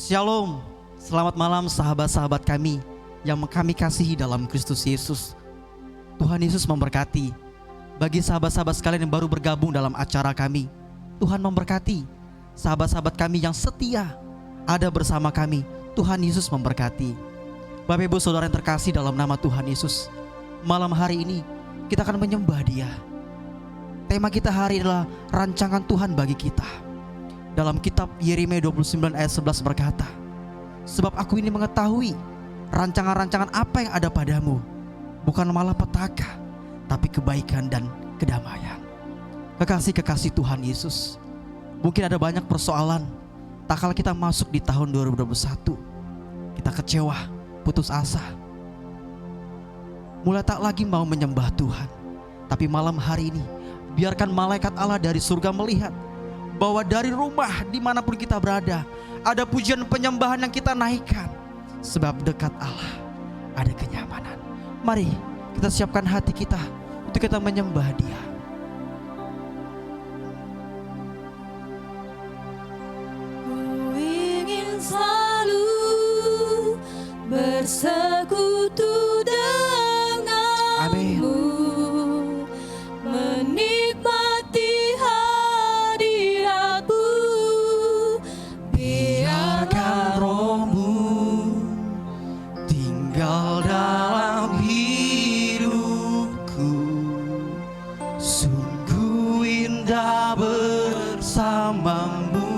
Shalom, selamat malam sahabat-sahabat kami yang kami kasihi dalam Kristus Yesus. Tuhan Yesus memberkati. Bagi sahabat-sahabat sekalian yang baru bergabung dalam acara kami, Tuhan memberkati. Sahabat-sahabat kami yang setia ada bersama kami, Tuhan Yesus memberkati. Bapak Ibu Saudara yang terkasih dalam nama Tuhan Yesus, malam hari ini kita akan menyembah Dia. Tema kita hari ini adalah rancangan Tuhan bagi kita. Dalam kitab Yeremia 29 ayat 11 berkata, sebab aku ini mengetahui rancangan-rancangan apa yang ada padamu, bukan malah petaka, tapi kebaikan dan kedamaian. Kekasih-kekasih Tuhan Yesus, mungkin ada banyak persoalan. Tak kala kita masuk di tahun 2021, kita kecewa, putus asa, mulai tak lagi mau menyembah Tuhan. Tapi malam hari ini, biarkan malaikat Allah dari surga melihat bahwa dari rumah dimanapun kita berada, ada pujian penyembahan yang kita naikkan. Sebab dekat Allah ada kenyamanan. Mari kita siapkan hati kita untuk kita menyembah Dia. Ku ingin selalu bersekutu denganmu, menikmati hadiratmu. Biarkan Roh-Mu tinggal dalam hidupku. Sungguh indah bersamamu.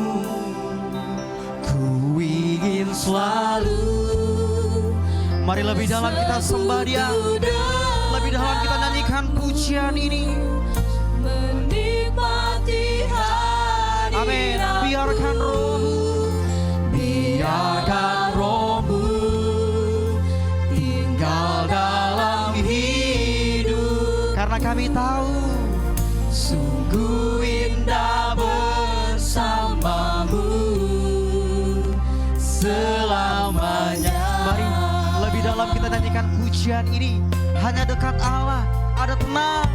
Ku ingin selalu. Mari lebih dalam kita sembah Dia. Lebih dalam kita nyanyikan pujian ini. Menikmati hadiratmu. Amin. Biarkan Roh-Mu, biarkan Roh-Mu tinggal dalam hidup. Karena kami tahu sungguh indah bersamamu selamanya. Mari lebih dalam kita nyanyikan pujian ini. Hanya dekat Allah ada tenang.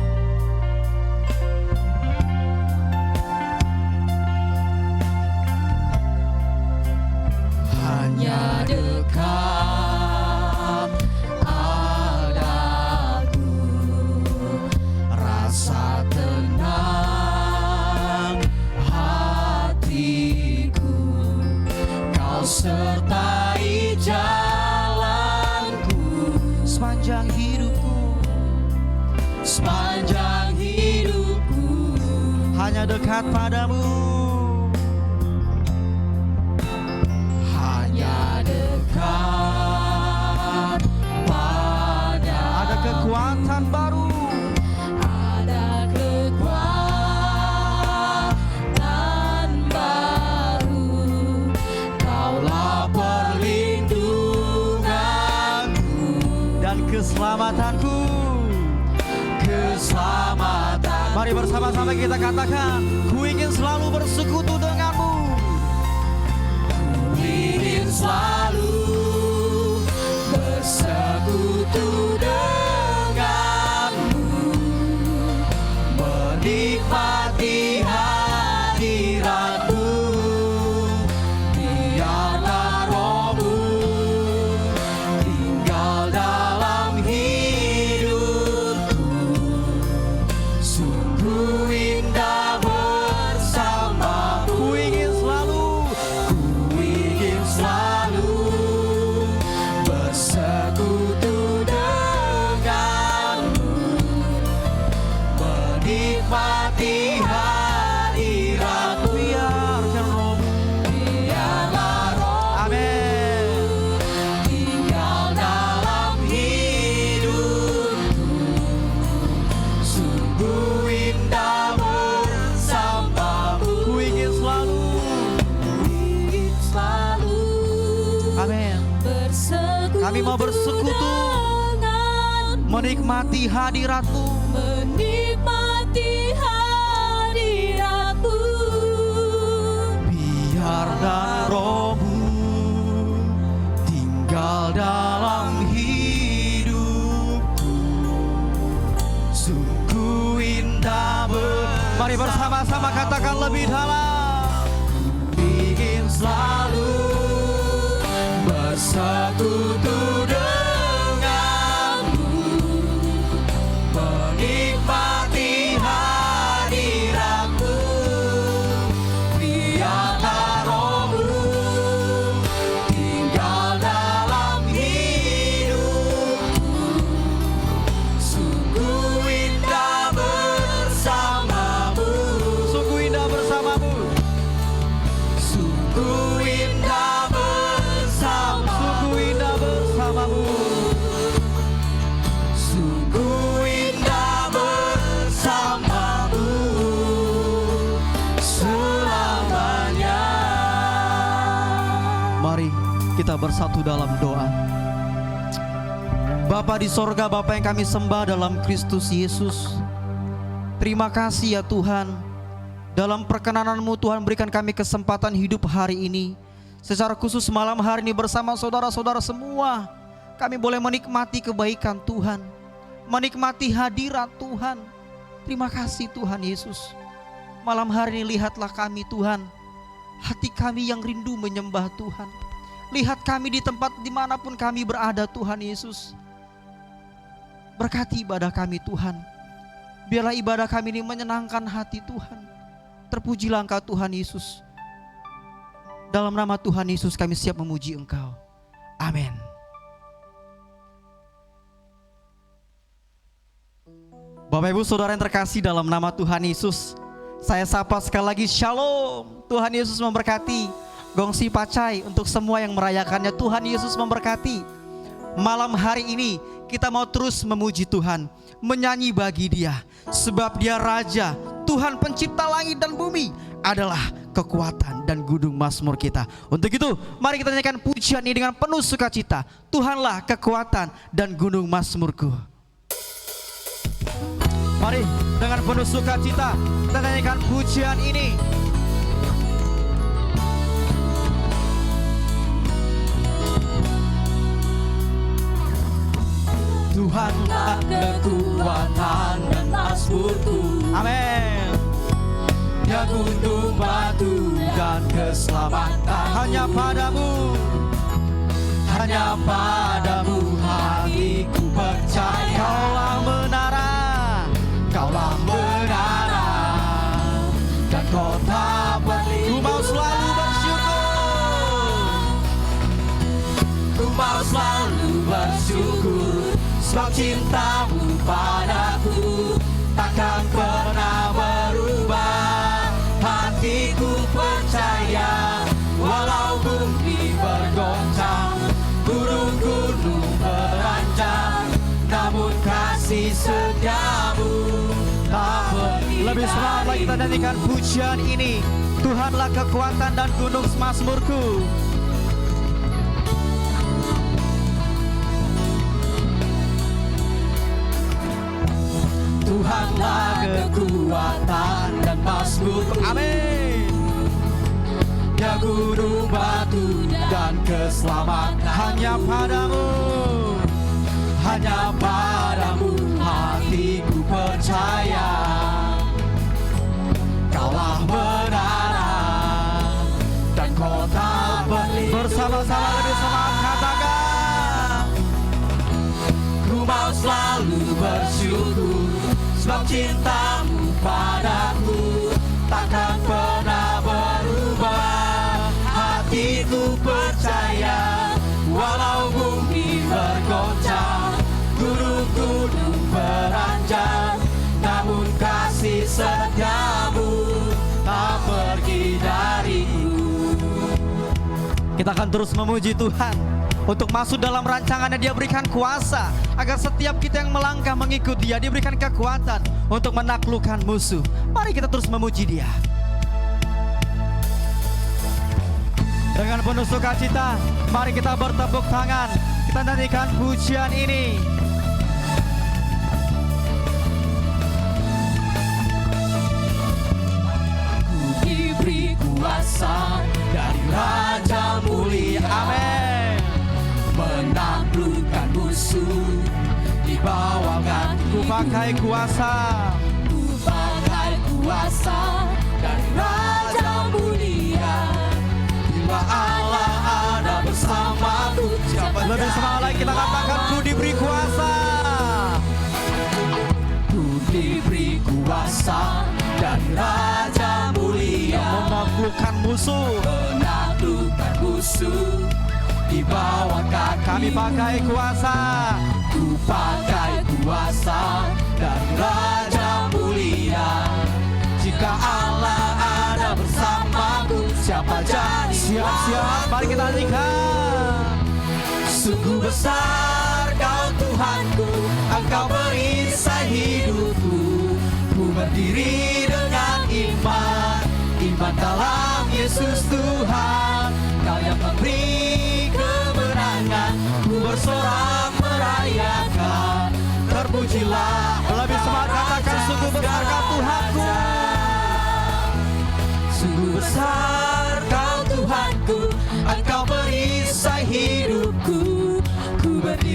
Hanya dekat Adaku rasa tenang hatiku. Kau sertai jalanku sepanjang hidupku, sepanjang hidupku. Hanya dekat padamu. Dekat pada. Ada kekuatan baru. Ada kekuatan baru. Kaulah perlindunganku dan keselamatanku. Keselamatan. Mari bersama-sama kita katakan, ku ingin selalu bersekutu denganmu. Selalu bersekutu denganmu, menikmati hadiratmu. Biarlah Roh-Mu tinggal dalam hidupku. Sungguh indah bersamamu. Ku ingin selalu bersekutu denganmu, menikmati hadiratmu. Biarkan Roh-Mu, biarlah Roh-Mu, amin, tinggal dalam hidupku. Sungguh indah bersamamu. Ku ingin selalu, amin. Kami mau bersekutu, menikmati hadirat-Mu, Menikmati hadiratmu. biarlah Roh-Mu tinggal dalam hidupku. Sungguh indah Mari bersama-sama katakan lebih dalam. Ingin selalu kita bersatu dalam doa. Bapa di sorga, Bapa yang kami sembah dalam Kristus Yesus, terima kasih ya Tuhan. Dalam perkenanan-Mu Tuhan, berikan kami kesempatan hidup hari ini. Secara khusus malam hari ini bersama saudara-saudara semua, kami boleh menikmati kebaikan Tuhan, menikmati hadirat Tuhan. Terima kasih Tuhan Yesus. Malam hari ini lihatlah kami Tuhan, hati kami yang rindu menyembah Tuhan. Lihat kami di tempat dimanapun kami berada Tuhan Yesus. Berkati ibadah kami Tuhan. Biarlah ibadah kami ini menyenangkan hati Tuhan. Terpujilah Engkau Tuhan Yesus. Dalam nama Tuhan Yesus kami siap memuji Engkau. Amin. Bapak Ibu Saudara yang terkasih dalam nama Tuhan Yesus, saya sapa sekali lagi Shalom. Tuhan Yesus memberkati. Gongsi pacai untuk semua yang merayakannya. Tuhan Yesus memberkati. Malam hari ini kita mau terus memuji Tuhan, menyanyi bagi Dia, sebab Dia Raja, Tuhan pencipta langit dan bumi, adalah kekuatan dan gunung mazmur kita. Untuk itu mari kita nyanyikan pujian ini dengan penuh sukacita. Tuhanlah kekuatan dan gunung mazmurku. Mari dengan penuh sukacita kita nyanyikan pujian ini. Tuhanlah kekuatan dan mazmurku. Amin. Ya gunung batu dan keselamatan, hanya padamu, hanya padamu hatiku percaya. Kaulah menara, Kaulah menara dan kota berlindung. Ku mau selalu bersyukur, ku mau selalu bersyukur, sebab cintamu padaku takkan pernah berubah. Hatiku percaya, walau bumi bergoncang, gunung-gunung beranjak, namun kasih setiamu tak berhenti. Lebih semangat lagi kita nyanyikan pujian ini. Tuhanlah kekuatan dan gunung mazmurku. Tuhanlah kekuatan dan mazmurku. Amin. Ya gunung batu dan keselamatan, hanya padamu, hanya padamu hatiku percaya. Kaulah menara dan kota berlindung. Bersama-sama lebih semangat katakan, ku mau selalu bersyukur, sebab cintamu padaku takkan pernah berubah. Hatiku percaya, walau bumi bergoncang, gunung-gunung beranjak, namun kasih setiamu tak pergi dariku. Kita akan terus memuji Tuhan. Untuk masuk dalam rancangannya Dia berikan kuasa, agar setiap kita yang melangkah mengikut Dia diberikan kekuatan untuk menaklukkan musuh. Mari kita terus memuji Dia. Dengan penuh sukacita, mari kita bertepuk tangan. Kita nyanyikan pujian ini. Ku diberi kuasa dari Raja mulia. Amin. Menaklukkan musuh di bawah kaki. Ku pakai kuasa, ku pakai kuasa dari Raja mulia. Bila Allah ada bersamaku, siapa lebih semangat lagi kita katakan, ku diberi kuasa. Ku diberi kuasa dari Raja mulia. Menaklukkan musuh, menaklukkan musuh di bawah kaki. Kami pakai kuasa, ku pakai kuasa dari Raja mulia. Jika Allah ada bersamaku, siapa jadi? Siap-siap, mari kita nyanyikan. Sungguh besar Kau Tuhanku, Engkau perisai hidupku. Ku berdiri dengan iman dalam Yesus Tuhan. Kau yang memberi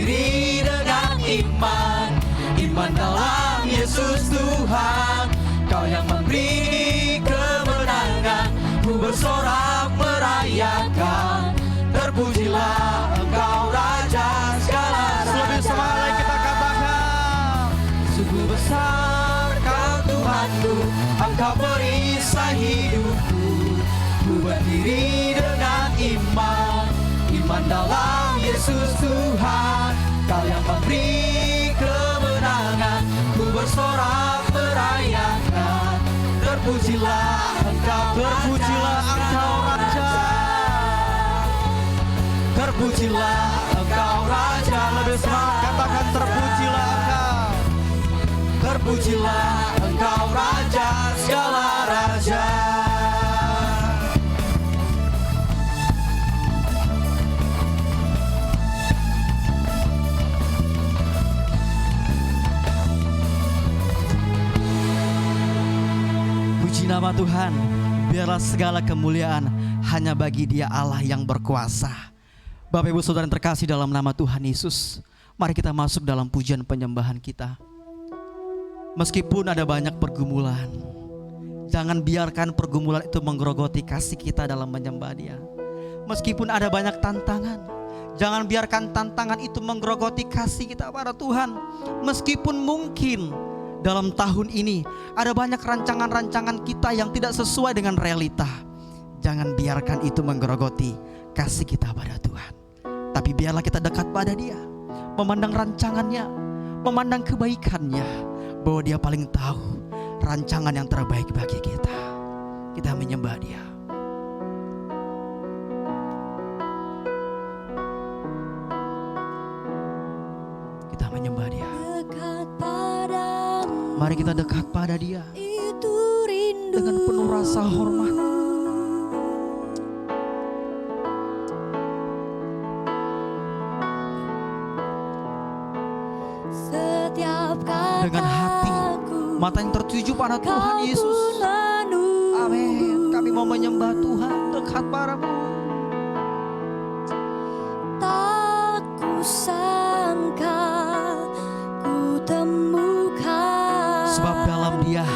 berdiri dengan iman, iman dalam Yesus Tuhan. Kau yang memberi kemenangan, ku bersorak merayakan. Terpujilah Engkau Raja segala raja. Lebih semangat lagi kita katakan, sungguh besar Kau Tuhanku, Engkau perisai hidupku. Ku berdiri dengan iman, iman dalam Yesus Tuhan. Kau yang memberi kemenangan, ku bersorak merayakan. Terpujilah Engkau, terpujilah Engkau Raja. Terpujilah Engkau Raja. Lebih semangat katakan, terpujilah Engkau. Terpujilah Engkau Raja segala raja. Puji nama Tuhan. Biarlah segala kemuliaan hanya bagi Dia Allah yang berkuasa. Bapak Ibu Saudara yang terkasih dalam nama Tuhan Yesus, mari kita masuk dalam pujian penyembahan kita. Meskipun ada banyak pergumulan, jangan biarkan pergumulan itu menggerogoti kasih kita dalam menyembah Dia. Meskipun ada banyak tantangan, jangan biarkan tantangan itu menggerogoti kasih kita pada Tuhan. Meskipun mungkin dalam tahun ini ada banyak rancangan-rancangan kita yang tidak sesuai dengan realita, jangan biarkan itu menggerogoti kasih kita pada Tuhan. Tapi biarlah kita dekat pada Dia, memandang rancangannya, memandang kebaikannya, bahwa Dia paling tahu rancangan yang terbaik bagi kita. Kita menyembah Dia. Kita menyembah Dia. Dekat padamu, Mari kita dekat pada Dia itu rindu dengan penuh rasa hormat. Setiap kataku, Dengan hati, mata yang tertuju pada Tuhan Kau Yesus. pun menunggu. Amin. Kami mau menyembah Tuhan, dekat padamu. Tak kusangka ku temukan, Sebab dalam Dia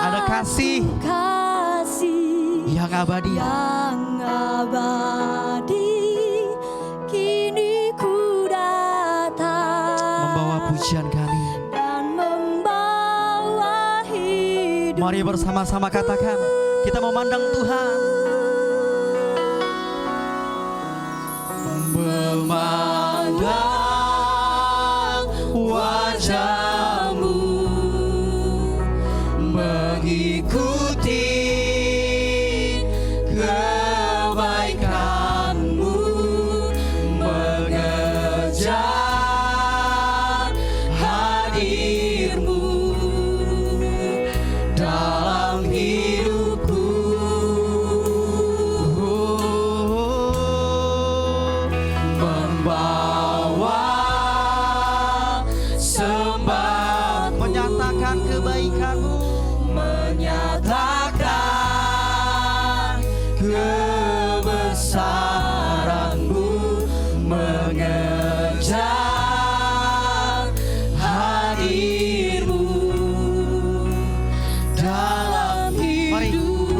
ada kasih kasih yang abadi. yang abadi. Kini ku datang Membawa pujian kami. dan membawa hidup. Mari bersama-sama katakan, kita memandang Tuhan. Memandang wajah-Mu, mengikuti kebaikan-Mu, mengejar hadir-Mu dalam hidupku. Membawa sembah, menyatakan kebaikan-Mu, menyatakan kebesaran-Mu, mengejar hadir-Mu dalam hidup. Mari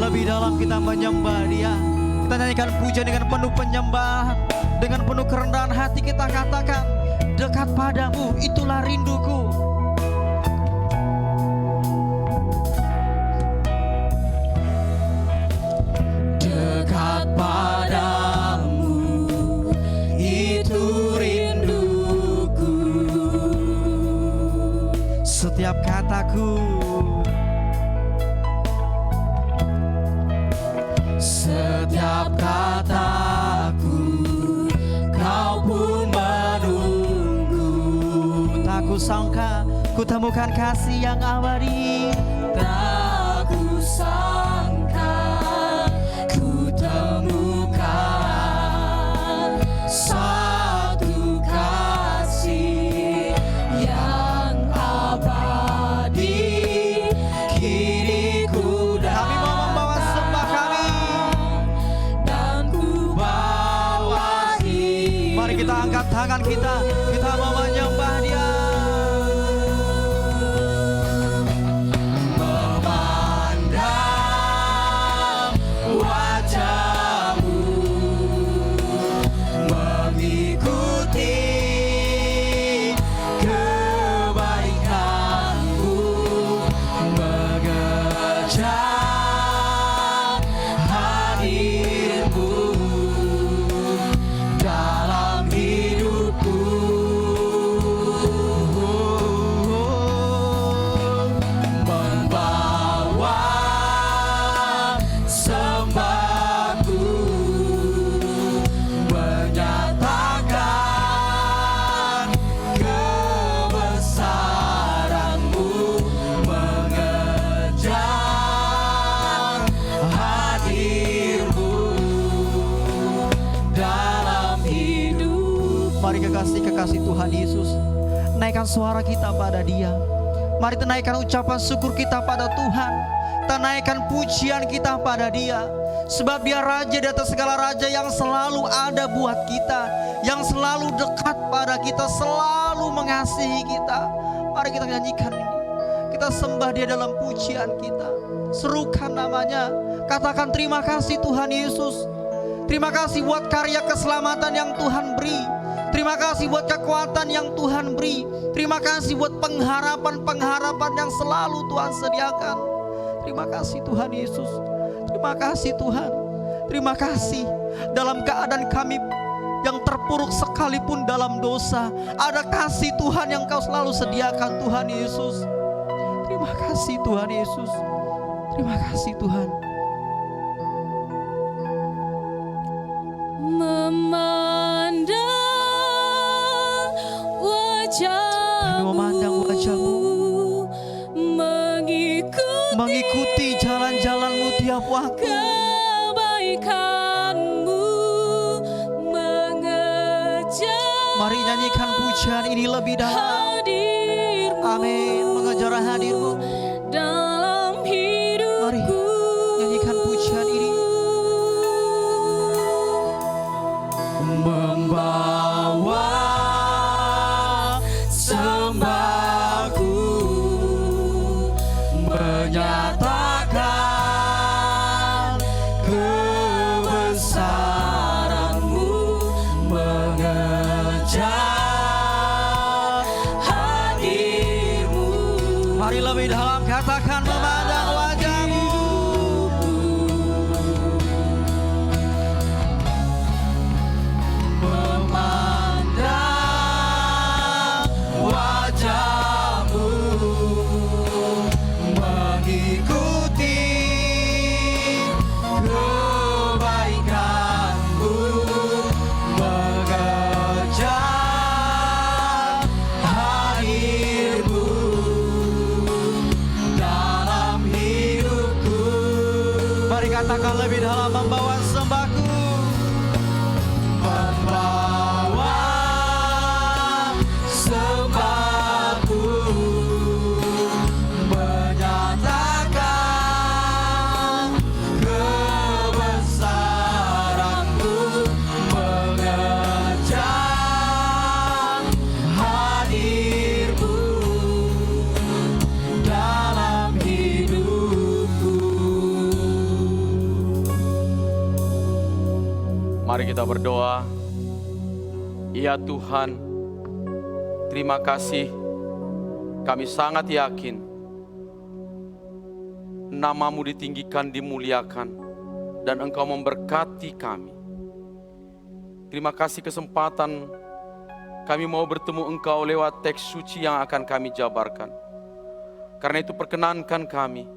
lebih dalam kita menyembah Dia. Kita nyanyikan pujian dengan penuh penyembahan, dengan penuh kerendahan hati kita katakan, dekat padamu itulah rinduku. Dekat padamu itu rinduku. Setiap kataku, setiap kataku, Kau pun menunggu. Tak kusangka ku temukan kasih yang abadi. Tak kusangka ku temukan satu kasih yang abadi. Kini ku datang, kami mau membawa sembah kami dan ku bawa hidup. Mari kita angkat tangan kita kasih Tuhan Yesus. Naikkan suara kita pada Dia. Mari kita naikkan ucapan syukur kita pada Tuhan. Kita naikkan pujian kita pada Dia. Sebab Dia Raja di atas segala raja yang selalu ada buat kita. Yang selalu dekat pada kita, selalu mengasihi kita. Mari kita nyanyikan ini. Kita sembah Dia dalam pujian kita. Serukan namanya. Katakan terima kasih Tuhan Yesus. Terima kasih buat karya keselamatan yang Tuhan beri. Terima kasih buat kekuatan yang Tuhan beri. Terima kasih buat pengharapan-pengharapan yang selalu Tuhan sediakan. Terima kasih Tuhan Yesus. Terima kasih Tuhan. Terima kasih dalam keadaan kami yang terpuruk sekalipun dalam dosa. Ada kasih Tuhan yang Kau selalu sediakan Tuhan Yesus. Terima kasih Tuhan Yesus. Terima kasih Tuhan. Memandang wajah-Mu, Kami memandang wajah-Mu, mengikuti jalan-jalan-Mu tiap waktu. kebaikan-Mu, mengejar Mari nyanyikan pujian ini lebih dalam. hadir-Mu. Amin. Mengejar hadir-Mu. Dalam hidupku. Mari nyanyikan pujian ini. Membawa sembahku, menyatakan kebesaran-Mu, mengejar hadir-Mu. Mari lebih dalam katakan memandang wajah-Mu. Memandang wajah-Mu, mengikuti kebaikan-Mu, mengejar hadir-Mu dalam hidupku. Mari katakan lebih dalam, membawa sembahku, membawa sembahku, menyatakan kebesaran-Mu, mengejar hadir-Mu dalam hidupku. Mari kita berdoa. Ya Tuhan, terima kasih. Kami sangat yakin nama-Mu ditinggikan, dimuliakan, dan Engkau memberkati kami. Terima kasih kesempatan kami mau bertemu Engkau lewat teks suci yang akan kami jabarkan. Karena itu perkenankan kami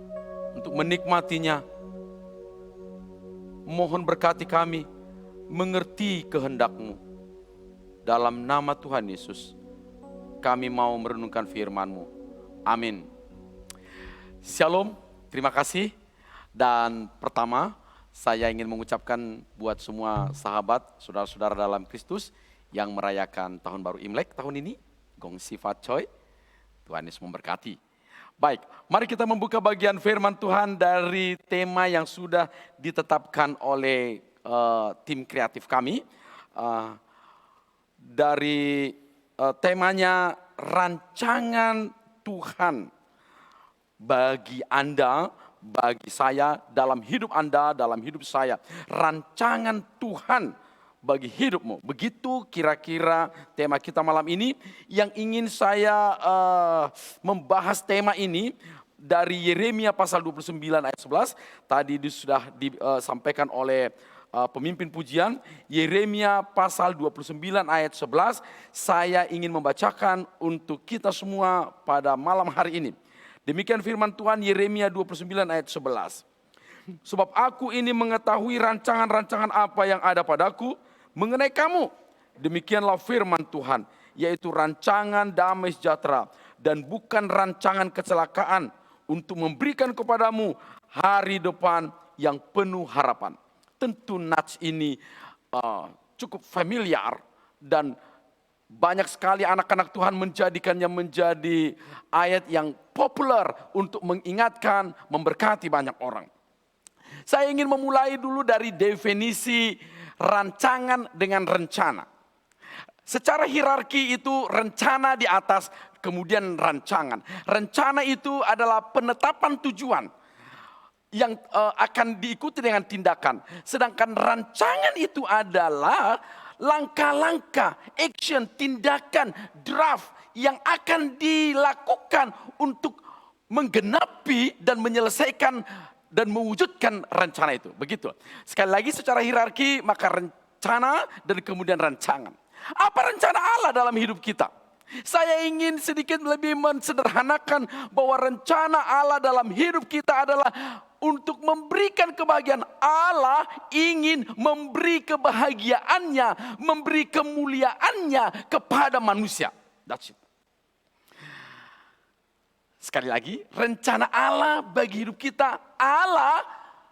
untuk menikmatinya. Mohon berkati kami mengerti kehendak-Mu. Dalam nama Tuhan Yesus, kami mau merenungkan firman-Mu. Amin. Shalom, terima kasih. Dan pertama, saya ingin mengucapkan buat semua sahabat, saudara-saudara dalam Kristus yang merayakan Tahun Baru Imlek tahun ini, Gong Sifat Choi, Tuhan Yesus memberkati. Baik, mari kita membuka bagian firman Tuhan dari tema yang sudah ditetapkan oleh tim kreatif kami. Dari temanya rancangan Tuhan bagi Anda, bagi saya, dalam hidup Anda, dalam hidup saya. Rancangan Tuhan bagi hidupmu. Begitu kira-kira tema kita malam ini. Yang ingin saya membahas tema ini dari Yeremia pasal 29 ayat 11. Tadi sudah disampaikan oleh pemimpin pujian. Yeremia pasal 29 ayat 11. Saya ingin membacakan untuk kita semua pada malam hari ini. Demikian firman Tuhan, Yeremia 29 ayat 11. Sebab aku ini mengetahui rancangan-rancangan apa yang ada padaku mengenai kamu. Demikianlah firman Tuhan, yaitu rancangan damai sejahtera dan bukan rancangan kecelakaan, untuk memberikan kepadamu hari depan yang penuh harapan. Tentu nats ini cukup familiar dan banyak sekali anak-anak Tuhan menjadikannya menjadi ayat yang populer untuk mengingatkan, memberkati banyak orang. Saya ingin memulai dulu dari definisi rancangan dengan rencana. Secara hierarki itu rencana di atas, kemudian rancangan. Rencana itu adalah penetapan tujuan yang akan diikuti dengan tindakan. Sedangkan rancangan itu adalah langkah-langkah, action, tindakan, draft yang akan dilakukan untuk menggenapi dan menyelesaikan dan mewujudkan rencana itu. Begitu. Sekali lagi secara hierarki maka rencana dan kemudian rancangan. Apa rencana Allah dalam hidup kita? Saya ingin sedikit lebih mensederhanakan bahwa rencana Allah dalam hidup kita adalah untuk memberikan kebahagiaan. Allah ingin memberi kebahagiaannya, memberi kemuliaannya kepada manusia. That's it. Sekali lagi, rencana Allah bagi hidup kita. Allah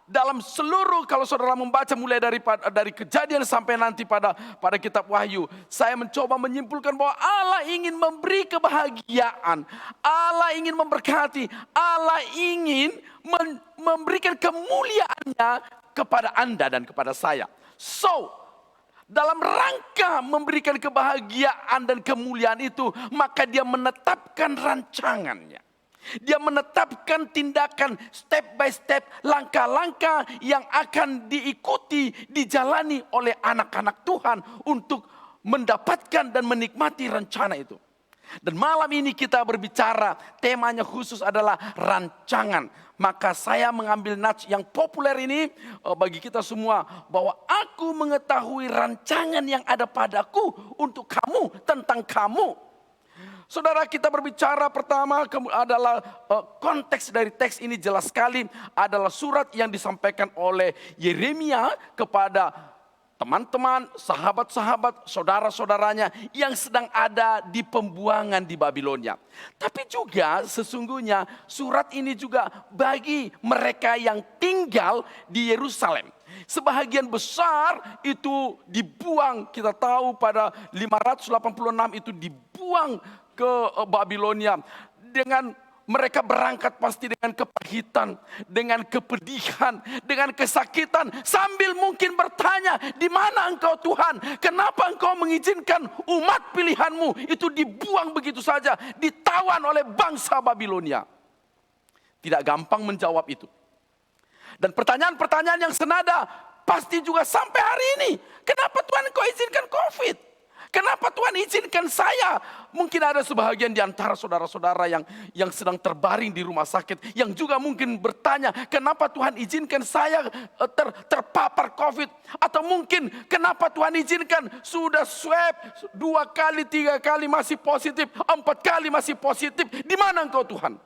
dalam seluruh, kalau saudara membaca mulai dari Kejadian sampai nanti pada kitab Wahyu, saya mencoba menyimpulkan bahwa Allah ingin memberi kebahagiaan, Allah ingin memberkati, Allah ingin memberikan kemuliaannya kepada Anda dan kepada saya. So, dalam rangka memberikan kebahagiaan dan kemuliaan itu, maka dia menetapkan rancangannya. Dia menetapkan tindakan step by step, langkah-langkah yang akan diikuti, dijalani oleh anak-anak Tuhan untuk mendapatkan dan menikmati rencana itu. Dan malam ini kita berbicara, temanya khusus adalah rancangan. Maka saya mengambil nats yang populer ini bagi kita semua, bahwa aku mengetahui rancangan yang ada padaku untuk kamu, tentang kamu. Saudara, kita berbicara pertama adalah konteks dari teks ini jelas sekali adalah surat yang disampaikan oleh Yeremia kepada teman-teman, sahabat-sahabat, saudara-saudaranya yang sedang ada di pembuangan di Babilonia. Tapi juga sesungguhnya surat ini juga bagi mereka yang tinggal di Yerusalem. Sebahagian besar itu dibuang, kita tahu pada 586 itu dibuang ke Babilonia. Dengan mereka berangkat pasti dengan kepahitan, dengan kepedihan, dengan kesakitan, sambil mungkin bertanya, di mana engkau Tuhan? Kenapa engkau mengizinkan umat pilihanmu itu dibuang begitu saja, ditawan oleh bangsa Babilonia? Tidak gampang menjawab itu. Dan pertanyaan-pertanyaan yang senada pasti juga sampai hari ini. Kenapa Tuhan engkau izinkan COVID? Kenapa Tuhan izinkan saya? Mungkin ada sebahagian di antara saudara-saudara yang sedang terbaring di rumah sakit, yang juga mungkin bertanya, kenapa Tuhan izinkan saya terpapar COVID? Atau mungkin kenapa Tuhan izinkan sudah swab 2 kali, 3 kali masih positif, 4 kali masih positif. Di mana engkau Tuhan?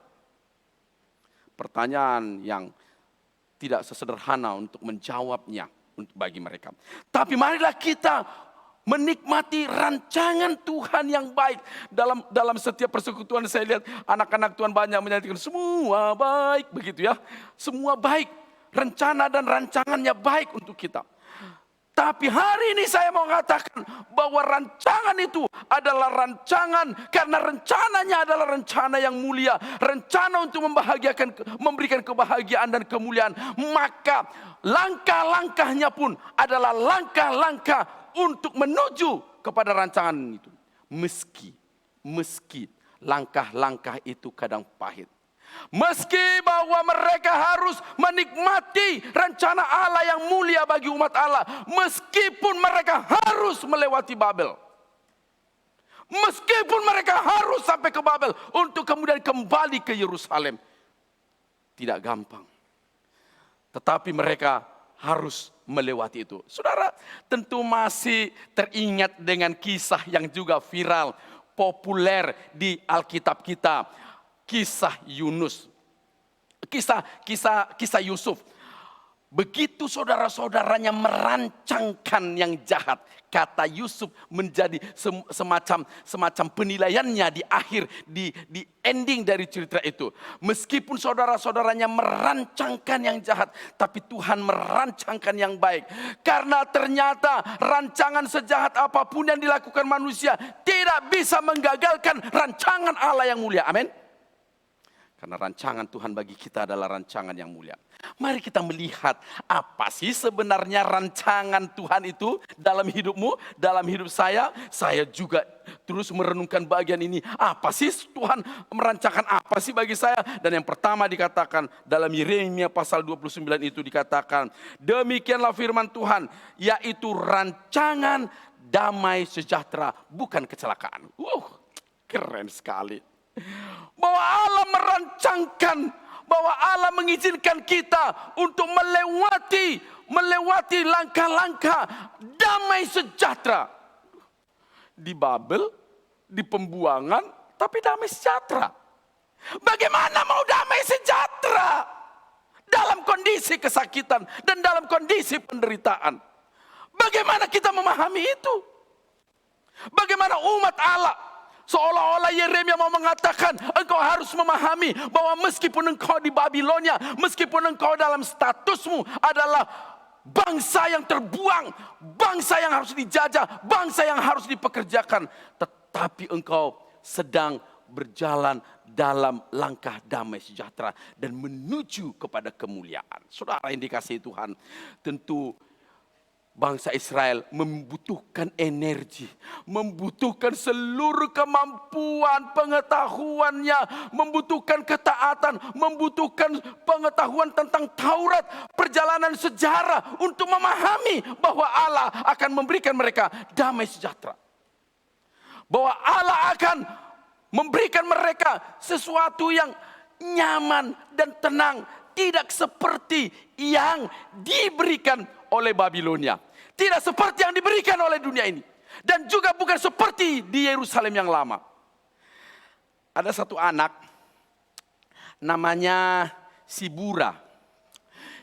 Pertanyaan yang tidak sesederhana untuk menjawabnya bagi mereka. Tapi marilah kita menikmati rancangan Tuhan yang baik. Dalam setiap persekutuan saya lihat anak-anak Tuhan banyak menyatakan semua baik, begitu ya. Semua baik, rencana dan rancangannya baik untuk kita. Tapi hari ini saya mau mengatakan bahwa rancangan itu adalah rancangan karena rencananya adalah rencana yang mulia. Rencana untuk memberikan kebahagiaan dan kemuliaan. Maka langkah-langkahnya pun adalah langkah-langkah untuk menuju kepada rancangan itu. Meski langkah-langkah itu kadang pahit. Meski bahwa mereka harus menikmati rencana Allah yang mulia bagi umat Allah. Meskipun mereka harus melewati Babel. Meskipun mereka harus sampai ke Babel untuk kemudian kembali ke Yerusalem. Tidak gampang. Tetapi mereka harus melewati itu. Saudara tentu masih teringat dengan kisah yang juga viral, populer di Alkitab kita. Kisah Yunus. Kisah Yusuf. begitu saudara-saudaranya merancangkan yang jahat, kata Yusuf menjadi semacam penilaiannya di akhir, di ending dari cerita itu. Meskipun saudara-saudaranya merancangkan yang jahat, tapi Tuhan merancangkan yang baik. Karena ternyata rancangan sejahat apapun yang dilakukan manusia tidak bisa menggagalkan rancangan Allah yang mulia. Amin. Karena rancangan Tuhan bagi kita adalah rancangan yang mulia. Mari kita melihat apa sih sebenarnya rancangan Tuhan itu dalam hidupmu, dalam hidup saya. Saya juga terus merenungkan bagian ini. Apa sih Tuhan merancangkan apa sih bagi saya? Dan yang pertama dikatakan dalam Yeremia pasal 29 itu dikatakan, demikianlah firman Tuhan, yaitu rancangan damai sejahtera, bukan kecelakaan. Keren sekali. Bahwa Allah merancangkan, bahwa Allah mengizinkan kita untuk melewati langkah-langkah damai sejahtera. Di Babel, di pembuangan, tapi damai sejahtera. Bagaimana mau damai sejahtera dalam kondisi kesakitan dan dalam kondisi penderitaan? Bagaimana kita memahami itu? Bagaimana umat Allah? Seolah-olah Yeremia mau mengatakan, engkau harus memahami bahwa meskipun engkau di Babilonia, meskipun engkau dalam statusmu adalah bangsa yang terbuang, bangsa yang harus dijajah, bangsa yang harus dipekerjakan, tetapi engkau sedang berjalan dalam langkah damai sejahtera dan menuju kepada kemuliaan. Saudara yang dikasihi Tuhan, tentu bangsa Israel membutuhkan energi, membutuhkan seluruh kemampuan pengetahuannya, membutuhkan ketaatan, membutuhkan pengetahuan tentang Taurat, perjalanan sejarah untuk memahami bahwa Allah akan memberikan mereka damai sejahtera. Bahwa Allah akan memberikan mereka sesuatu yang nyaman dan tenang, tidak seperti yang diberikan oleh Babilonia. Tidak seperti yang diberikan oleh dunia ini. Dan juga bukan seperti di Yerusalem yang lama. Ada satu anak namanya Sibura.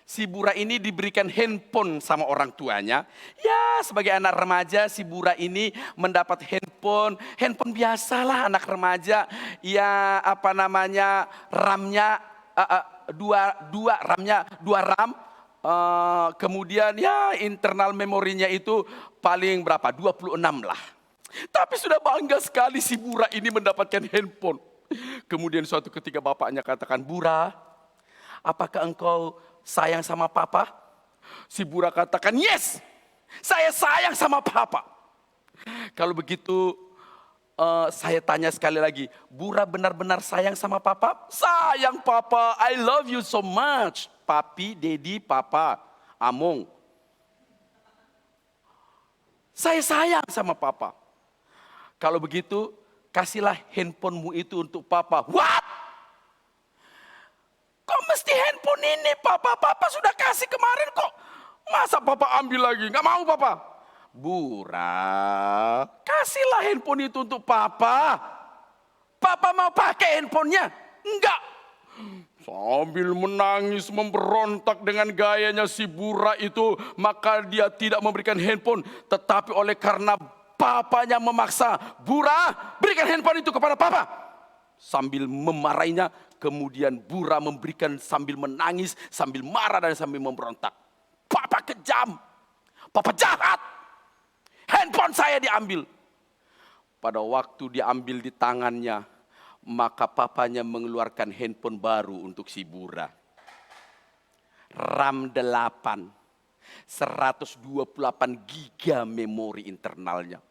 Sibura ini diberikan handphone sama orang tuanya. Ya, sebagai anak remaja Sibura ini mendapat handphone biasalah anak remaja. Ya, RAM-nya dua RAM. Kemudian ya internal memorinya itu paling berapa? 26 lah. Tapi sudah bangga sekali si Bura ini mendapatkan handphone. Kemudian suatu ketika bapaknya katakan, Bura, apakah engkau sayang sama papa? Si Bura katakan, yes, saya sayang sama papa. Kalau begitu saya tanya sekali lagi, Bura benar-benar sayang sama papa? Sayang papa, I love you so much. Papi, Dedi, Papa, Among. Saya sayang sama Papa. Kalau begitu, kasihlah handphonemu itu untuk Papa. What? Kok mesti handphone ini Papa? Papa sudah kasih kemarin kok. Masa Papa ambil lagi? Gak mau Papa. Bura, kasihlah handphone itu untuk Papa. Papa mau pakai handphonenya? Enggak. Sambil menangis memberontak dengan gayanya si Bura itu, maka dia tidak memberikan handphone. Tetapi oleh karena papanya memaksa, Bura berikan handphone itu kepada papa. Sambil memarahinya, kemudian Bura memberikan sambil menangis, sambil marah dan sambil memberontak. Papa kejam, papa jahat, handphone saya diambil. Pada waktu diambil di tangannya, maka papanya mengeluarkan handphone baru untuk si Bura. RAM 8, 128 giga memori internalnya.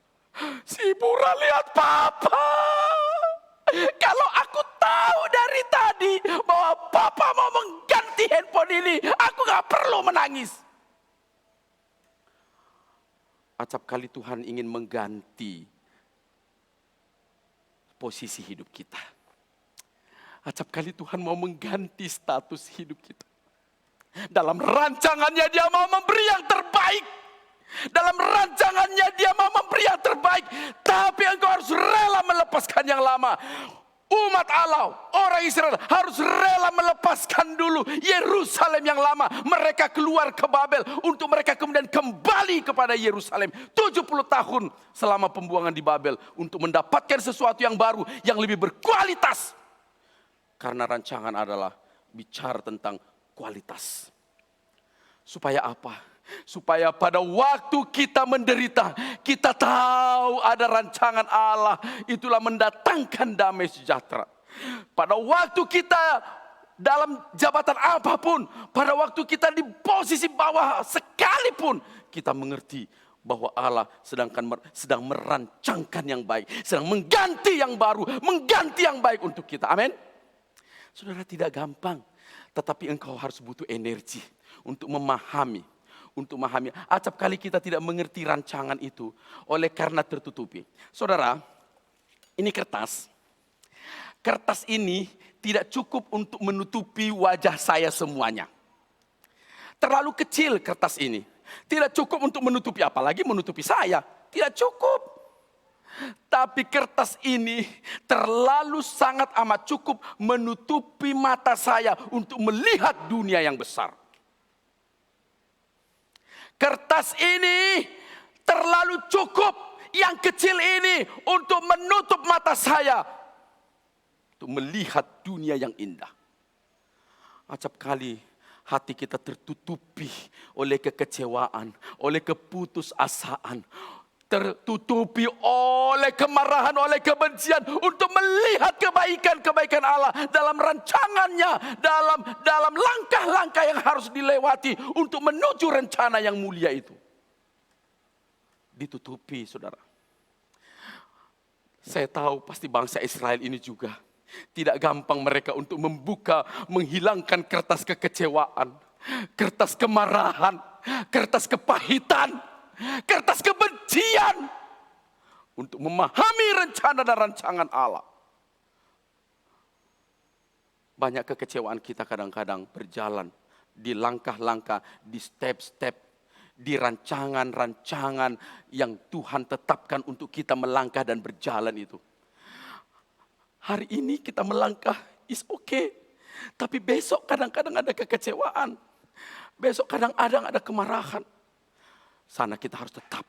Si Bura lihat papa. Kalau aku tahu dari tadi bahwa papa mau mengganti handphone ini, aku gak perlu menangis. Acap kali Tuhan ingin mengganti posisi hidup kita. Acap kali Tuhan mau mengganti status hidup kita. Dalam rancangannya dia mau memberi yang terbaik. Dalam rancangannya dia mau memberi yang terbaik. Tapi engkau harus rela melepaskan yang lama. Umat Allah, orang Israel harus rela melepaskan dulu Yerusalem yang lama. Mereka keluar ke Babel untuk mereka kemudian kembali kepada Yerusalem. 70 tahun selama pembuangan di Babel untuk mendapatkan sesuatu yang baru, yang lebih berkualitas. Karena rancangan adalah bicara tentang kualitas. Supaya apa? Supaya pada waktu kita menderita, kita tahu ada rancangan Allah. Itulah mendatangkan damai sejahtera. Pada waktu kita dalam jabatan apapun, pada waktu kita di posisi bawah sekalipun, kita mengerti bahwa Allah sedang merancangkan yang baik, sedang mengganti yang baru, mengganti yang baik untuk kita. Amin. Saudara, tidak gampang, tetapi engkau harus butuh energi untuk memahami. Acap kali kita tidak mengerti rancangan itu oleh karena tertutupi. Saudara, ini kertas. Kertas ini tidak cukup untuk menutupi wajah saya semuanya. Terlalu kecil kertas ini. Tidak cukup untuk menutupi, apalagi menutupi saya. Tidak cukup. Tapi kertas ini terlalu sangat amat cukup menutupi mata saya untuk melihat dunia yang besar. Kertas ini terlalu cukup yang kecil ini untuk menutup mata saya. Untuk melihat dunia yang indah. Acap kali hati kita tertutupi oleh kekecewaan, oleh keputusasaan. Tertutupi oleh kemarahan, oleh kebencian. Untuk melihat kebaikan-kebaikan Allah dalam rancangannya. Dalam langkah-langkah yang harus dilewati untuk menuju rencana yang mulia itu. Ditutupi, saudara. Saya tahu pasti bangsa Israel ini juga. Tidak gampang mereka untuk membuka, menghilangkan kertas kekecewaan. Kertas kemarahan, kertas kepahitan, kertas kebencian untuk memahami rencana dan rancangan Allah. Banyak kekecewaan kita kadang-kadang berjalan di langkah-langkah, di step-step, di rancangan-rancangan yang Tuhan tetapkan untuk kita melangkah dan berjalan itu. Hari ini kita melangkah is okay, tapi besok kadang-kadang ada kekecewaan. Besok kadang-kadang ada kemarahan. Sana kita harus tetap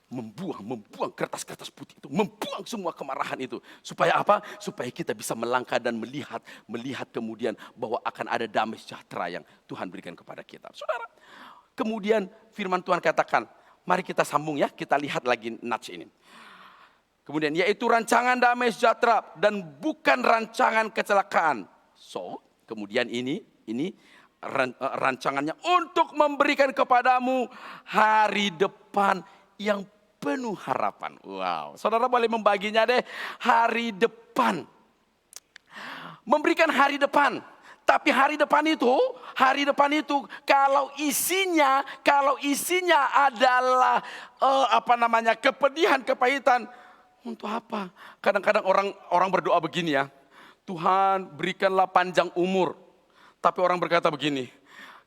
membuang kertas-kertas putih itu, membuang semua kemarahan itu. Supaya apa? Supaya kita bisa melangkah dan melihat kemudian bahwa akan ada damai sejahtera yang Tuhan berikan kepada kita. Saudara, kemudian firman Tuhan katakan, mari kita sambung ya, kita lihat lagi nats ini. Kemudian yaitu rancangan damai sejahtera dan bukan rancangan kecelakaan. So, kemudian ini rancangannya untuk memberikan kepadamu hari depan yang penuh harapan. Wow, saudara boleh membaginya deh, hari depan. Memberikan hari depan. Tapi hari depan itu kalau isinya adalah kepedihan, kepahitan, untuk apa? Kadang-kadang orang berdoa begini ya, Tuhan berikanlah panjang umur. Tapi orang berkata begini,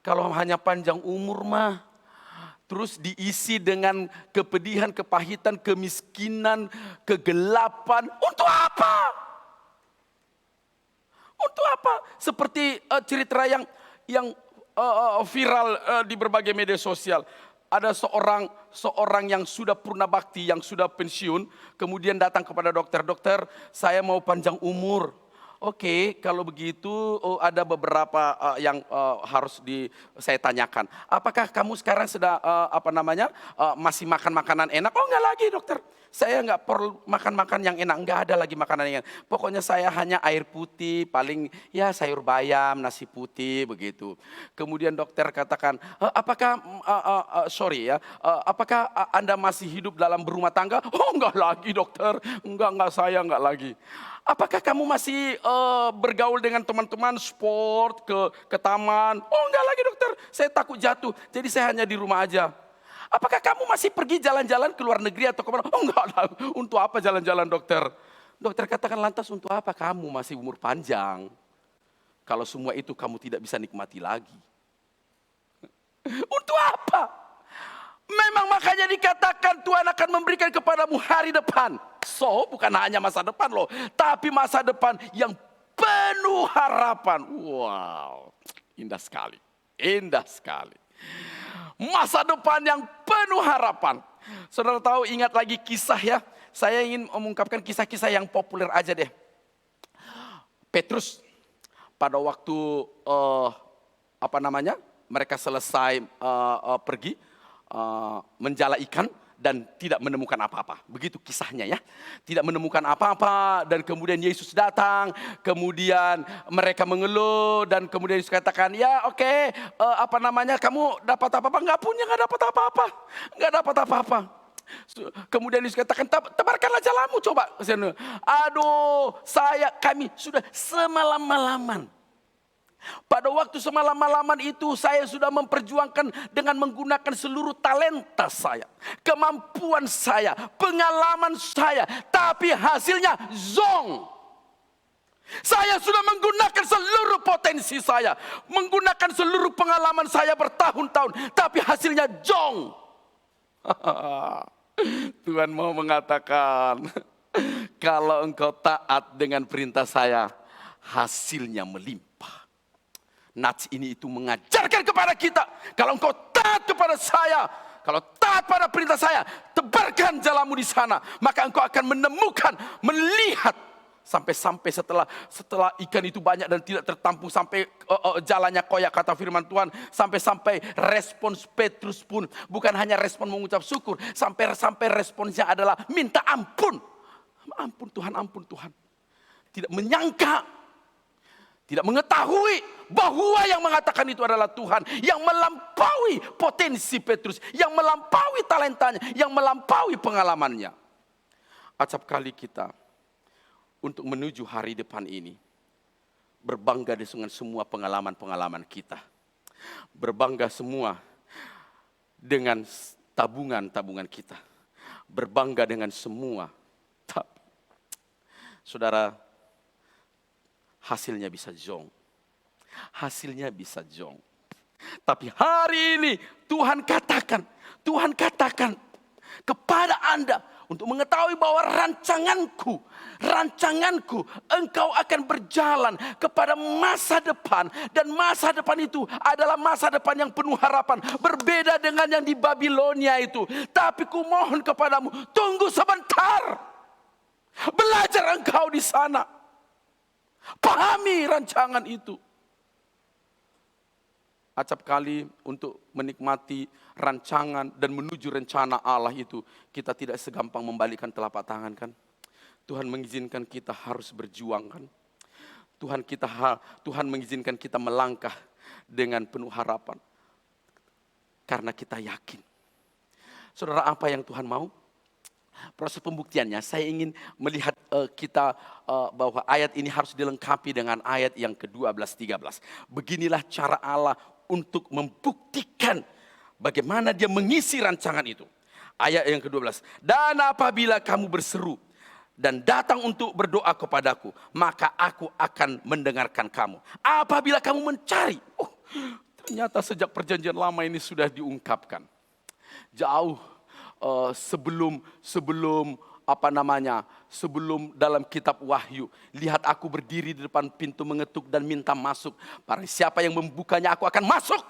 kalau hanya panjang umur mah, terus diisi dengan kepedihan, kepahitan, kemiskinan, kegelapan, untuk apa? Untuk apa? Seperti cerita yang viral di berbagai media sosial. Ada seorang yang sudah purna bakti, yang sudah pensiun, kemudian datang kepada dokter, dokter saya mau panjang umur. Oke, kalau begitu ada beberapa yang harus saya tanyakan. Apakah kamu sekarang sudah masih makan makanan enak? Oh enggak lagi dokter, saya enggak perlu makan yang enak, enggak ada lagi makanan yang enak. Pokoknya saya hanya air putih, paling ya sayur bayam, nasi putih begitu. Kemudian dokter katakan, apakah Anda masih hidup dalam berumah tangga? Oh enggak lagi dokter, enggak saya enggak lagi. Apakah kamu masih bergaul dengan teman-teman sport ke taman? Oh enggak lagi dokter, saya takut jatuh, jadi saya hanya di rumah aja. Apakah kamu masih pergi jalan-jalan ke luar negeri atau kemana? Oh enggak lah, untuk apa jalan-jalan dokter? Dokter katakan, lantas untuk apa kamu masih umur panjang? Kalau semua itu kamu tidak bisa nikmati lagi. Untuk apa? Memang makanya dikatakan Tuhan akan memberikan kepadamu hari depan. So, bukan hanya masa depan loh, tapi masa depan yang penuh harapan. Wow, indah sekali, indah sekali. Masa depan yang penuh harapan. Saudara tahu, ingat lagi kisah ya. Saya ingin mengungkapkan kisah-kisah yang populer aja deh. Petrus pada waktu mereka selesai pergi menjala ikan dan tidak menemukan apa-apa. Begitu kisahnya ya. Tidak menemukan apa-apa dan kemudian Yesus datang, kemudian mereka mengeluh dan kemudian Yesus katakan, "Ya, oke, kamu dapat apa-apa?" Nggak dapat apa-apa. Nggak dapat apa-apa. Kemudian Yesus katakan, "Tebarkanlah jalamu coba." Aduh, kami sudah semalam-malaman. Pada waktu semalam-malaman itu saya sudah memperjuangkan dengan menggunakan seluruh talenta saya, kemampuan saya, pengalaman saya, tapi hasilnya zong. Saya sudah menggunakan seluruh potensi saya, menggunakan seluruh pengalaman saya bertahun-tahun, tapi hasilnya zong. Tuhan mau mengatakan, kalau engkau taat dengan perintah saya, hasilnya melimpah. Nats ini itu mengajarkan kepada kita, kalau engkau taat kepada saya, kalau taat pada perintah saya, tebarkan jalamu di sana, maka engkau akan menemukan, melihat, sampai setelah ikan itu banyak dan tidak tertampung, sampai jalannya koyak kata firman Tuhan, sampai respons Petrus pun bukan hanya respon mengucap syukur, sampai responsnya adalah minta ampun. Ampun Tuhan. Tidak menyangka, tidak mengetahui bahwa yang mengatakan itu adalah Tuhan, yang melampaui potensi Petrus, yang melampaui talentanya, yang melampaui pengalamannya. Acap kali kita untuk menuju hari depan ini berbangga dengan semua pengalaman-pengalaman kita. Berbangga semua dengan tabungan-tabungan kita. Berbangga dengan semua. Tapi, saudara, hasilnya bisa zong. Hasilnya bisa zong. Tapi hari ini Tuhan katakan kepada Anda untuk mengetahui bahwa rancanganku, engkau akan berjalan kepada masa depan, dan masa depan itu adalah masa depan yang penuh harapan, berbeda dengan yang di Babilonia itu. Tapi kumohon kepadamu, tunggu sebentar, belajar engkau di sana. Pahami rancangan itu. Acap kali untuk menikmati rancangan dan menuju rencana Allah itu, kita tidak segampang membalikkan telapak tangan kan. Tuhan mengizinkan kita harus berjuang kan. Tuhan mengizinkan kita melangkah dengan penuh harapan. Karena kita yakin. Saudara, apa yang Tuhan mau? Proses pembuktiannya, saya ingin melihat bahwa ayat ini harus dilengkapi dengan ayat yang ke-12-13. Beginilah cara Allah untuk membuktikan bagaimana dia mengisi rancangan itu. Ayat yang ke-12. Dan apabila kamu berseru dan datang untuk berdoa kepadaku, maka aku akan mendengarkan kamu. Apabila kamu mencari, ternyata sejak perjanjian lama ini sudah diungkapkan. Jauh sebelum dalam kitab Wahyu, lihat aku berdiri di depan pintu mengetuk dan minta masuk. Barang siapa yang membukanya, aku akan masuk.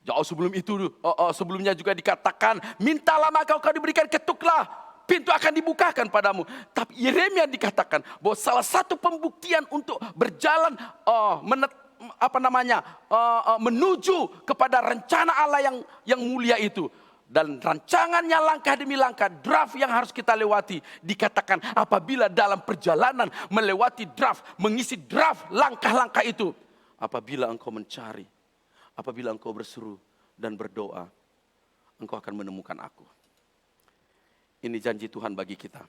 Jauh sebelum itu, sebelumnya juga dikatakan, mintalah maka kau diberikan, ketuklah, pintu akan dibukakan padamu. Tapi Yeremia dikatakan bahwa salah satu pembuktian untuk berjalan menuju kepada rencana Allah yang mulia itu, dan rancangannya langkah demi langkah, draft yang harus kita lewati, dikatakan apabila dalam perjalanan melewati draft, mengisi draft langkah-langkah itu, apabila engkau mencari, apabila engkau berseru dan berdoa, engkau akan menemukan aku. Ini janji Tuhan bagi kita.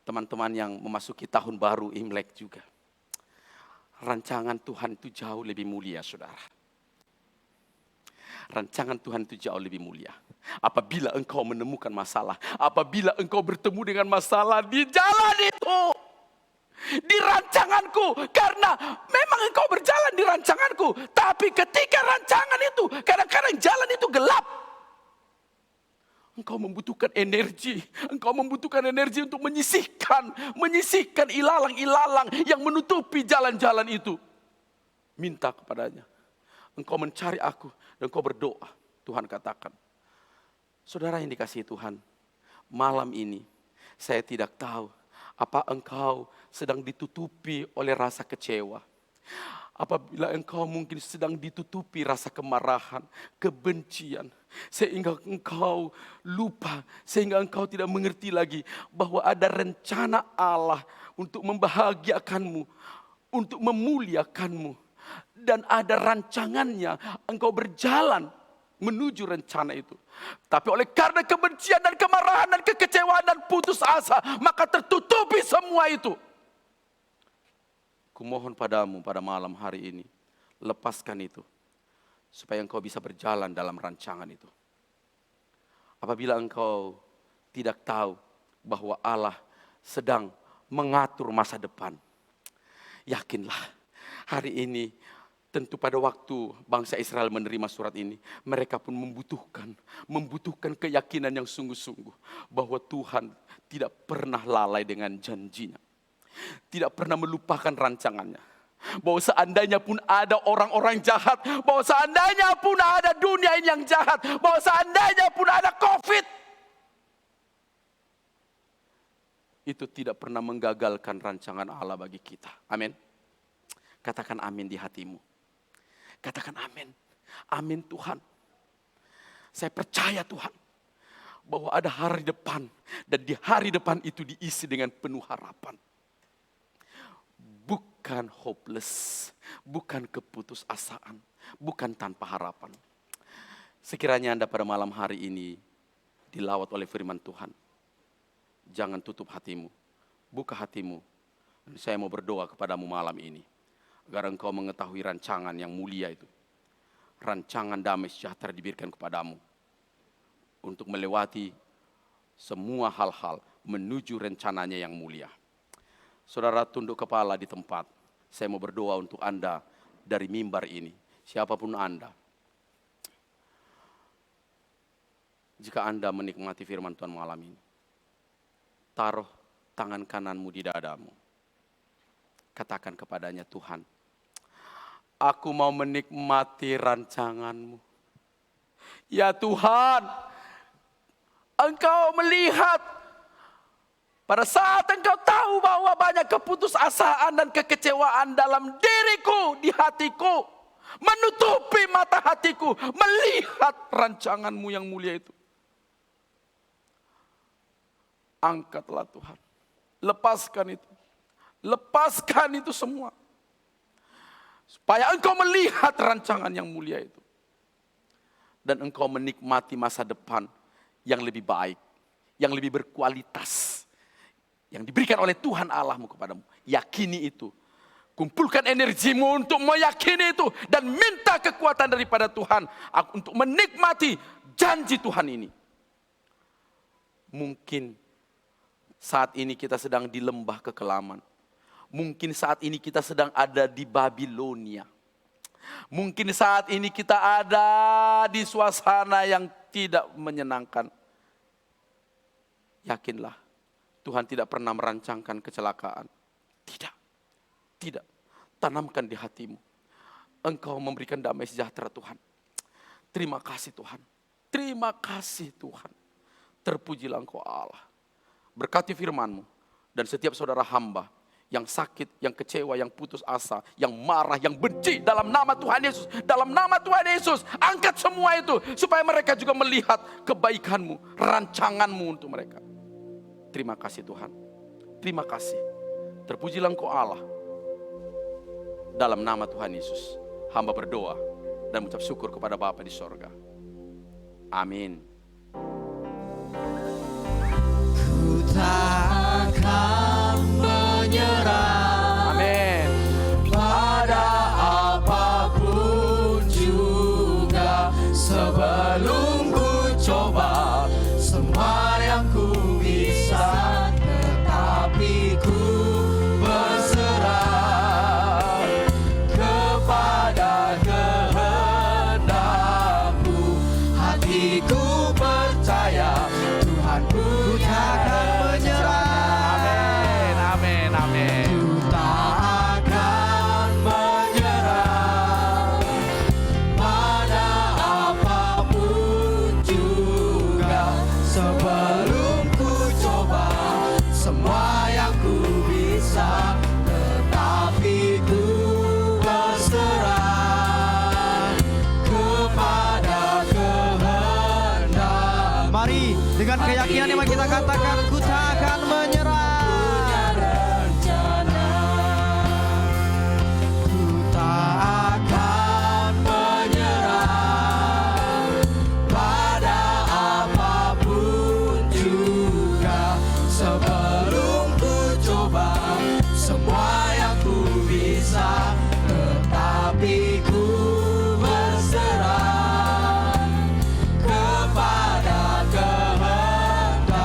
Teman-teman yang memasuki tahun baru Imlek juga. Rancangan Tuhan itu jauh lebih mulia, saudara. Rancangan Tuhan itu jauh lebih mulia. Apabila engkau menemukan masalah, apabila engkau bertemu dengan masalah di jalan itu, di rancanganku, karena memang engkau berjalan di rancanganku, tapi ketika rancangan itu, kadang-kadang jalan itu gelap. Engkau membutuhkan energi. Engkau membutuhkan energi untuk menyisihkan ilalang-ilalang yang menutupi jalan-jalan itu. Minta kepadanya. Engkau mencari aku dan engkau berdoa. Tuhan katakan, saudara yang dikasihi Tuhan, malam ini saya tidak tahu apa engkau sedang ditutupi oleh rasa kecewa. Apabila engkau mungkin sedang ditutupi rasa kemarahan, kebencian, sehingga engkau lupa, sehingga engkau tidak mengerti lagi bahwa ada rencana Allah untuk membahagiakanmu, untuk memuliakanmu. Dan ada rancangannya, engkau berjalan menuju rencana itu. Tapi oleh karena kebencian dan kemarahan dan kekecewaan dan putus asa, maka tertutupi semua itu. Kumohon padamu pada malam hari ini, lepaskan itu, supaya engkau bisa berjalan dalam rancangan itu. Apabila engkau tidak tahu bahwa Allah sedang mengatur masa depan, yakinlah hari ini, tentu pada waktu bangsa Israel menerima surat ini, mereka pun membutuhkan keyakinan yang sungguh-sungguh bahwa Tuhan tidak pernah lalai dengan janjinya. Tidak pernah melupakan rancangannya. Bahwa seandainya pun ada orang-orang jahat, bahwa seandainya pun ada dunia ini yang jahat, bahwa seandainya pun ada COVID, itu tidak pernah menggagalkan rancangan Allah bagi kita. Amin. Katakan amin di hatimu. Katakan amin. Amin Tuhan. Saya percaya Tuhan, bahwa ada hari depan, dan di hari depan itu diisi dengan penuh harapan. Bukan hopeless, bukan keputusasaan, bukan tanpa harapan. Sekiranya Anda pada malam hari ini dilawat oleh firman Tuhan, jangan tutup hatimu, buka hatimu. Dan saya mau berdoa kepadamu malam ini, agar engkau mengetahui rancangan yang mulia itu. Rancangan damai sejahtera diberikan kepadamu, untuk melewati semua hal-hal menuju rencananya yang mulia. Saudara tunduk kepala di tempat. Saya mau berdoa untuk Anda dari mimbar ini. Siapapun Anda. Jika Anda menikmati firman Tuhan malam ini, taruh tangan kananmu di dadamu. Katakan kepadanya, Tuhan, aku mau menikmati rancanganmu. Ya Tuhan, Engkau melihat pada saat engkau tahu bahwa banyak keputusasaan dan kekecewaan dalam diriku, di hatiku, menutupi mata hatiku, melihat rancanganmu yang mulia itu. Angkatlah Tuhan, lepaskan itu semua, supaya engkau melihat rancangan yang mulia itu. Dan engkau menikmati masa depan yang lebih baik, yang lebih berkualitas, yang diberikan oleh Tuhan Allahmu kepadamu. Yakini itu. Kumpulkan energimu untuk meyakini itu. Dan minta kekuatan daripada Tuhan untuk menikmati janji Tuhan ini. Mungkin saat ini kita sedang di lembah kekelaman. Mungkin saat ini kita sedang ada di Babilonia. Mungkin saat ini kita ada di suasana yang tidak menyenangkan. Yakinlah, Tuhan tidak pernah merancangkan kecelakaan. Tidak. Tanamkan di hatimu. Engkau memberikan damai sejahtera Tuhan. Terima kasih Tuhan. Terima kasih Tuhan. Terpujilah Engkau Allah. Berkati firman-Mu. Dan setiap saudara hamba yang sakit, yang kecewa, yang putus asa, yang marah, yang benci, dalam nama Tuhan Yesus. Dalam nama Tuhan Yesus. Angkat semua itu. Supaya mereka juga melihat kebaikan-Mu, rancangan-Mu untuk mereka. Terima kasih Tuhan. Terima kasih. Terpujilah Engkau Allah. Dalam nama Tuhan Yesus, hamba berdoa dan mengucap syukur kepada Bapa di sorga. Amin. Ku takkan menyerah. Amin. Pada apapun juga, sebelum ku coba semua yang ku bisa, tetapi ku berserah kepada kehendak-Mu. Hatiku percaya Ku tak akan menyerah pada apapun juga, sebelum ku coba semua yang ku bisa, tetapi ku berserah kepada kehendak. Mari dengan keyakinan yang kita katakan, ku tak akan menyerah. Ku tak akan menyerah pada apapun juga, sebelum ku coba semua yang ku bisa, tetapi ku berserah kepada kehendak-Mu.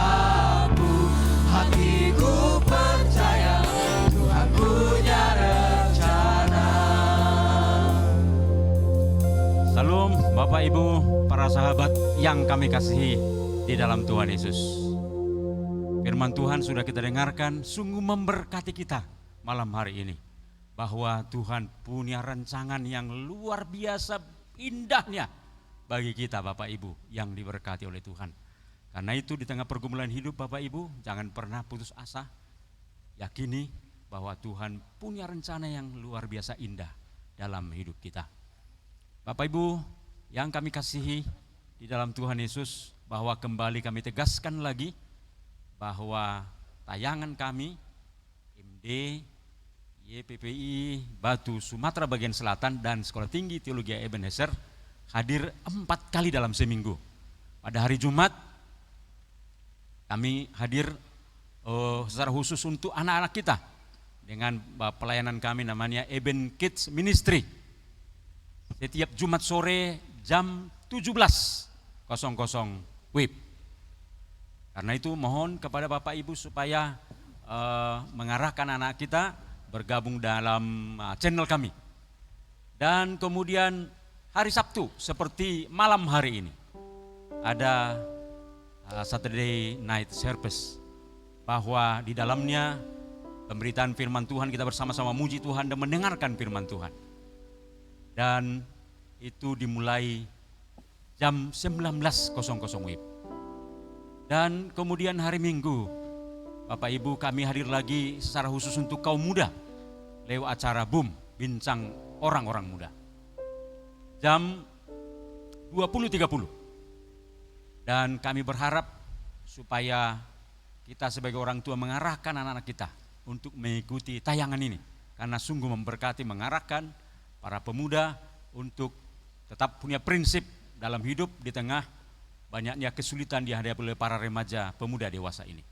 Hatiku percaya Tuhan punya rencana. Salam Bapak Ibu, para sahabat yang kami kasihi di dalam Tuhan Yesus. Firman Tuhan sudah kita dengarkan, sungguh memberkati kita malam hari ini. Bahwa Tuhan punya rancangan yang luar biasa indahnya bagi kita Bapak Ibu yang diberkati oleh Tuhan. Karena itu di tengah pergumulan hidup Bapak Ibu, jangan pernah putus asa. Yakini bahwa Tuhan punya rencana yang luar biasa indah dalam hidup kita. Bapak Ibu yang kami kasihi di dalam Tuhan Yesus, bahwa kembali kami tegaskan lagi bahwa tayangan kami MD YPPI Batu Sumatera bagian Selatan dan Sekolah Tinggi Teologi Ebenezer hadir 4 kali dalam seminggu. Pada hari Jumat kami hadir secara khusus untuk anak-anak kita dengan pelayanan kami namanya Eben Kids Ministry. Setiap Jumat sore jam 17.00 WIB. Karena itu mohon kepada Bapak Ibu supaya mengarahkan anak kita bergabung dalam channel kami. Dan kemudian hari Sabtu seperti malam hari ini ada Saturday Night Service, bahwa di dalamnya pemberitaan firman Tuhan, kita bersama-sama muji Tuhan dan mendengarkan firman Tuhan. Dan itu dimulai jam 19.00 WIB. Dan kemudian hari Minggu Bapak Ibu kami hadir lagi secara khusus untuk kaum muda lewat acara BUM, Bincang Orang-orang Muda. Jam 20.30. Dan kami berharap supaya kita sebagai orang tua mengarahkan anak-anak kita untuk mengikuti tayangan ini. Karena sungguh memberkati, mengarahkan para pemuda untuk tetap punya prinsip dalam hidup di tengah banyaknya kesulitan dihadapi oleh para remaja pemuda dewasa ini.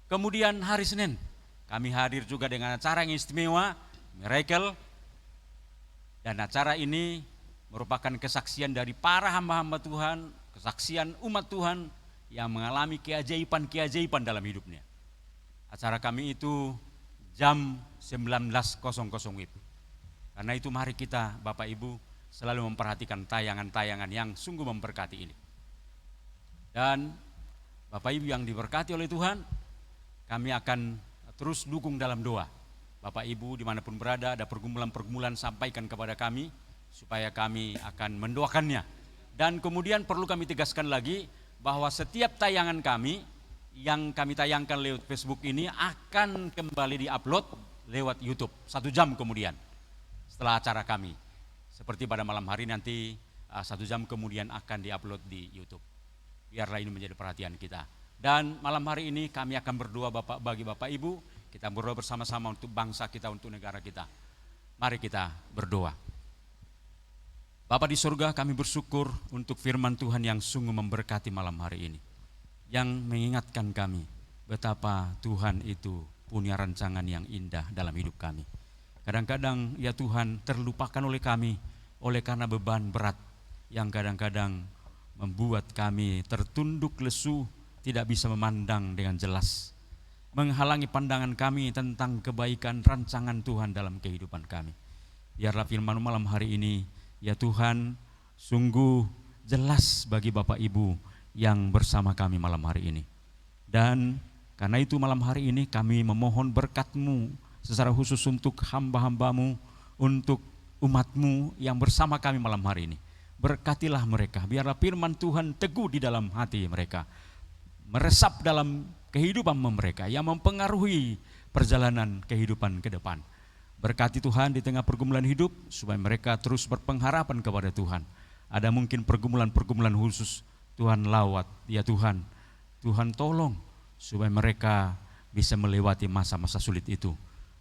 Kemudian hari Senin kami hadir juga dengan acara yang istimewa, Miracle. Dan acara ini merupakan kesaksian dari para hamba-hamba Tuhan, kesaksian umat Tuhan yang mengalami keajaiban-keajaiban dalam hidupnya. Acara kami itu jam 19.00 WIB. Karena itu mari kita Bapak Ibu selalu memperhatikan tayangan-tayangan yang sungguh memberkati ini. Dan Bapak Ibu yang diberkati oleh Tuhan, kami akan terus dukung dalam doa. Bapak Ibu dimanapun berada, ada pergumulan-pergumulan, sampaikan kepada kami supaya kami akan mendoakannya. Dan kemudian perlu kami tegaskan lagi bahwa setiap tayangan kami yang kami tayangkan lewat Facebook ini akan kembali diupload lewat YouTube 1 jam kemudian setelah acara kami. Seperti pada malam hari nanti 1 jam kemudian akan diupload di YouTube. Biarlah ini menjadi perhatian kita. Dan malam hari ini kami akan berdoa bagi Bapak Ibu, kita berdoa bersama-sama untuk bangsa kita, untuk negara kita. Mari kita berdoa. Bapa di surga, kami bersyukur untuk firman Tuhan yang sungguh memberkati malam hari ini. Yang mengingatkan kami betapa Tuhan itu punya rancangan yang indah dalam hidup kami. Kadang-kadang ya Tuhan terlupakan oleh kami oleh karena beban berat yang kadang-kadang membuat kami tertunduk lesu, tidak bisa memandang dengan jelas, menghalangi pandangan kami tentang kebaikan rancangan Tuhan dalam kehidupan kami. Biarlah firman malam hari ini, ya Tuhan, sungguh jelas bagi Bapak Ibu yang bersama kami malam hari ini. Dan karena itu malam hari ini kami memohon berkat-Mu secara khusus untuk hamba-hambamu, untuk umatmu yang bersama kami malam hari ini. Berkatilah mereka, biarlah firman Tuhan teguh di dalam hati mereka, meresap dalam kehidupan mereka yang mempengaruhi perjalanan kehidupan ke depan. Berkati Tuhan di tengah pergumulan hidup, supaya mereka terus berpengharapan kepada Tuhan. Ada mungkin pergumulan-pergumulan khusus, Tuhan lawat, ya Tuhan. Tuhan tolong supaya mereka bisa melewati masa-masa sulit itu.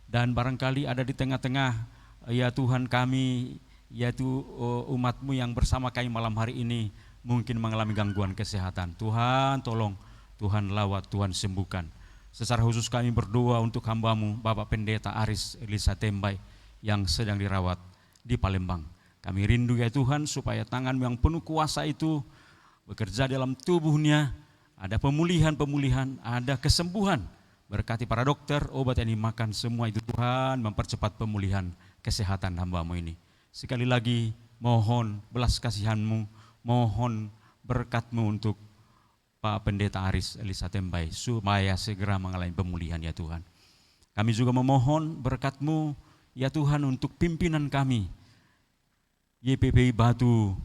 Dan barangkali ada di tengah-tengah, ya Tuhan kami, yaitu umatmu yang bersama kami malam hari ini mungkin mengalami gangguan kesehatan. Tuhan tolong, Tuhan lawat, Tuhan sembuhkan. Secara khusus kami berdoa untuk hambamu Bapak Pendeta Aris Elisa Tembai yang sedang dirawat di Palembang. Kami rindu ya Tuhan supaya tangan yang penuh kuasa itu bekerja dalam tubuhnya, ada pemulihan-pemulihan, ada kesembuhan. Berkati para dokter, obat yang dimakan, semua itu Tuhan mempercepat pemulihan kesehatan hambamu ini. Sekali lagi mohon belas kasihan-Mu, mohon berkat-Mu untuk Pak Pendeta Aris Elisa Tembai supaya segera mengalami pemulihan ya Tuhan. Kami juga memohon berkat-Mu ya Tuhan untuk pimpinan kami YPPI Batu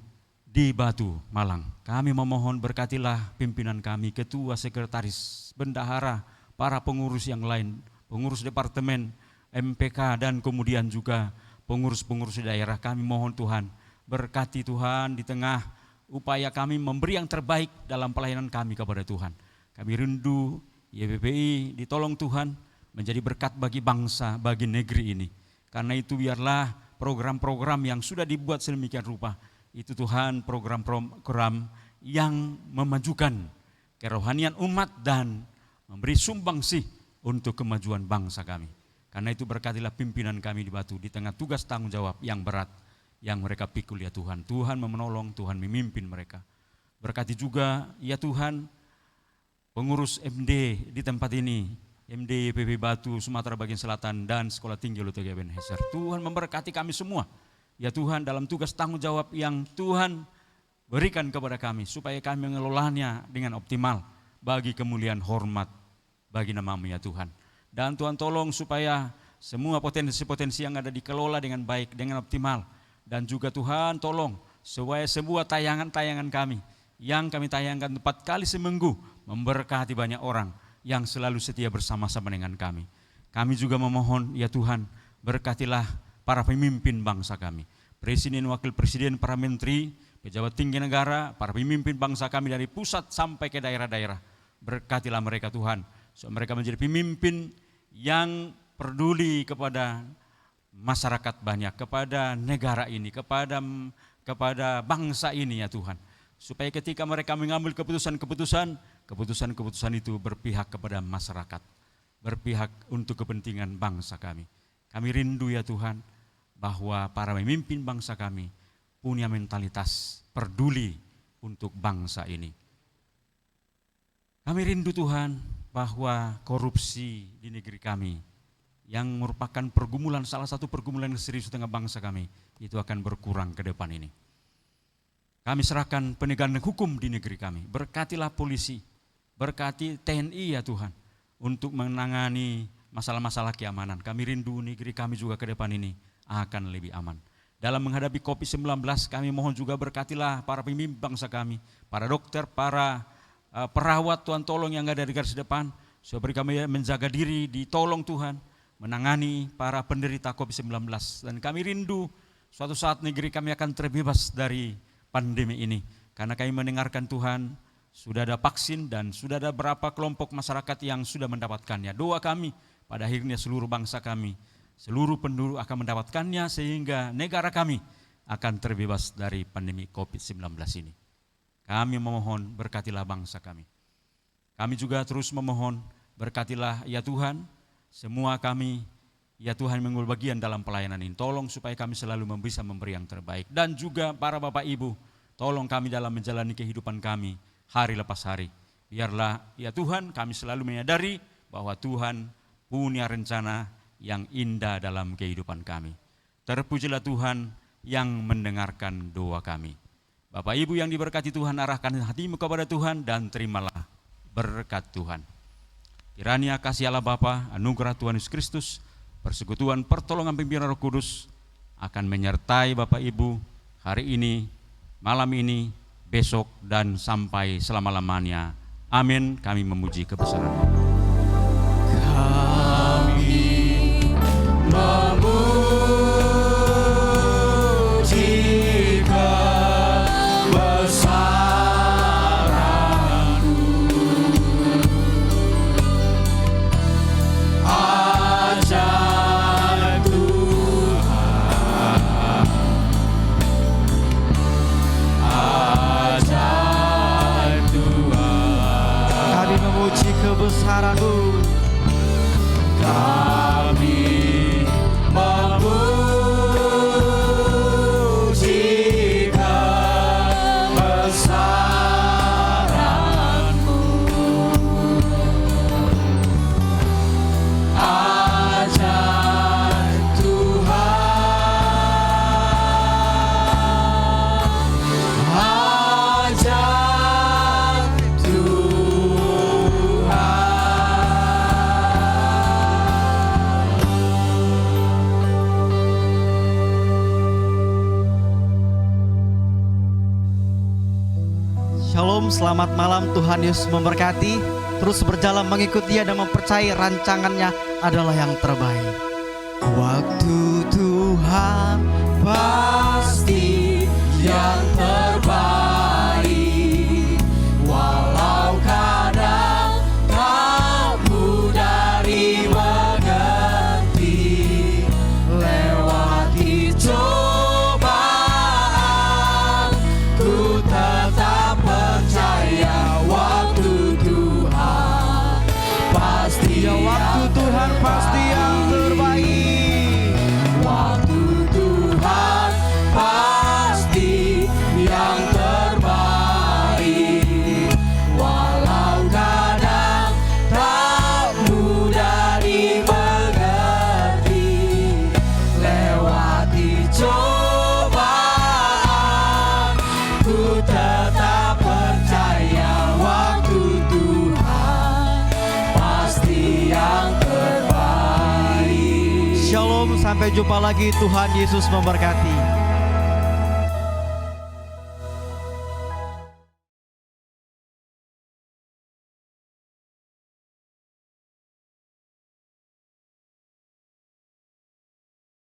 di Batu, Malang. Kami memohon berkatilah pimpinan kami, ketua, sekretaris, bendahara, para pengurus yang lain, pengurus departemen, MPK, dan kemudian juga pengurus-pengurus daerah. Kami mohon Tuhan, berkati Tuhan di tengah upaya kami memberi yang terbaik dalam pelayanan kami kepada Tuhan. Kami rindu YPPI ditolong Tuhan menjadi berkat bagi bangsa, bagi negeri ini. Karena itu biarlah program-program yang sudah dibuat sedemikian rupa, itu Tuhan program-program yang memajukan kerohanian umat dan memberi sumbangsih untuk kemajuan bangsa kami. Karena itu berkatilah pimpinan kami di Batu di tengah tugas tanggung jawab yang berat yang mereka pikul ya Tuhan. Tuhan menolong, Tuhan memimpin mereka. Berkati juga ya Tuhan pengurus MD di tempat ini, MD YPP Batu Sumatera Bagian Selatan dan Sekolah Tinggi Lutheran Ebenezer. Tuhan memberkati kami semua ya Tuhan dalam tugas tanggung jawab yang Tuhan berikan kepada kami supaya kami mengelolanya dengan optimal bagi kemuliaan hormat bagi nama-Mu ya Tuhan. Dan Tuhan tolong supaya semua potensi-potensi yang ada dikelola dengan baik, dengan optimal. Dan juga Tuhan tolong supaya sebuah tayangan-tayangan kami yang kami tayangkan 4 kali seminggu memberkati banyak orang yang selalu setia bersama-sama dengan kami. Kami juga memohon ya Tuhan berkatilah para pemimpin bangsa kami, Presiden, Wakil Presiden, para menteri, pejabat tinggi negara, para pemimpin bangsa kami dari pusat sampai ke daerah-daerah. Berkatilah mereka Tuhan, supaya mereka menjadi pemimpin yang peduli kepada masyarakat banyak, kepada negara ini, kepada bangsa ini ya Tuhan. Supaya ketika mereka mengambil keputusan-keputusan itu berpihak kepada masyarakat, berpihak untuk kepentingan bangsa kami. Kami rindu ya Tuhan bahwa para pemimpin bangsa kami punya mentalitas peduli untuk bangsa ini. Kami rindu Tuhan bahwa korupsi di negeri kami yang merupakan pergumulan, salah satu pergumulan yang serius di tengah bangsa kami, itu akan berkurang ke depan ini. Kami serahkan penegakan hukum di negeri kami. Berkatilah polisi, berkati TNI ya Tuhan, untuk menangani masalah-masalah keamanan. Kami rindu negeri kami juga ke depan ini akan lebih aman. Dalam menghadapi COVID-19, kami mohon juga berkatilah para pemimpin bangsa kami, para dokter, para perawat, Tuhan tolong yang ada di garis depan, supaya kami menjaga diri, ditolong Tuhan, menangani para penderita COVID-19. Dan kami rindu suatu saat negeri kami akan terbebas dari pandemi ini. Karena kami mendengarkan Tuhan, sudah ada vaksin dan sudah ada beberapa kelompok masyarakat yang sudah mendapatkannya. Doa kami pada akhirnya seluruh bangsa kami, seluruh penduduk akan mendapatkannya sehingga negara kami akan terbebas dari pandemi COVID-19 ini. Kami memohon berkatilah bangsa kami. Kami juga terus memohon berkatilah ya Tuhan, semua kami, ya Tuhan mengambil bagian dalam pelayanan ini. Tolong supaya kami selalu bisa memberi yang terbaik. Dan juga para Bapak Ibu, tolong kami dalam menjalani kehidupan kami hari lepas hari. Biarlah ya Tuhan kami selalu menyadari bahwa Tuhan punya rencana yang indah dalam kehidupan kami. Terpujilah Tuhan yang mendengarkan doa kami. Bapak Ibu yang diberkati Tuhan, arahkan hatimu kepada Tuhan dan terimalah berkat Tuhan. Kiranya kasih Allah Bapa, anugerah Tuhan Yesus Kristus, persekutuan pertolongan pimpinan Roh Kudus akan menyertai Bapak Ibu hari ini, malam ini, besok, dan sampai selama-lamanya. Amin. Kami memuji kebesaran. Kami memuji kebesaran-Mu. Shalom, selamat malam, Tuhan Yesus memberkati. Terus berjalan mengikut Dia dan mempercayai rancangannya adalah yang terbaik. Waktu Tuhan pasti yang terbaik, walau kadang tak mudah dimengerti. Lewati cobaan, ku tetap percaya waktu Tuhan pasti yang terbaik. Waktu Tuhan pasti yang terbaik, walau kadang tak mudah dimengerti. Lewati cobaan, ku tetap percaya waktu Tuhan pasti yang terbaik. Shalom, sampai jumpa lagi. Tuhan Yesus memberkati.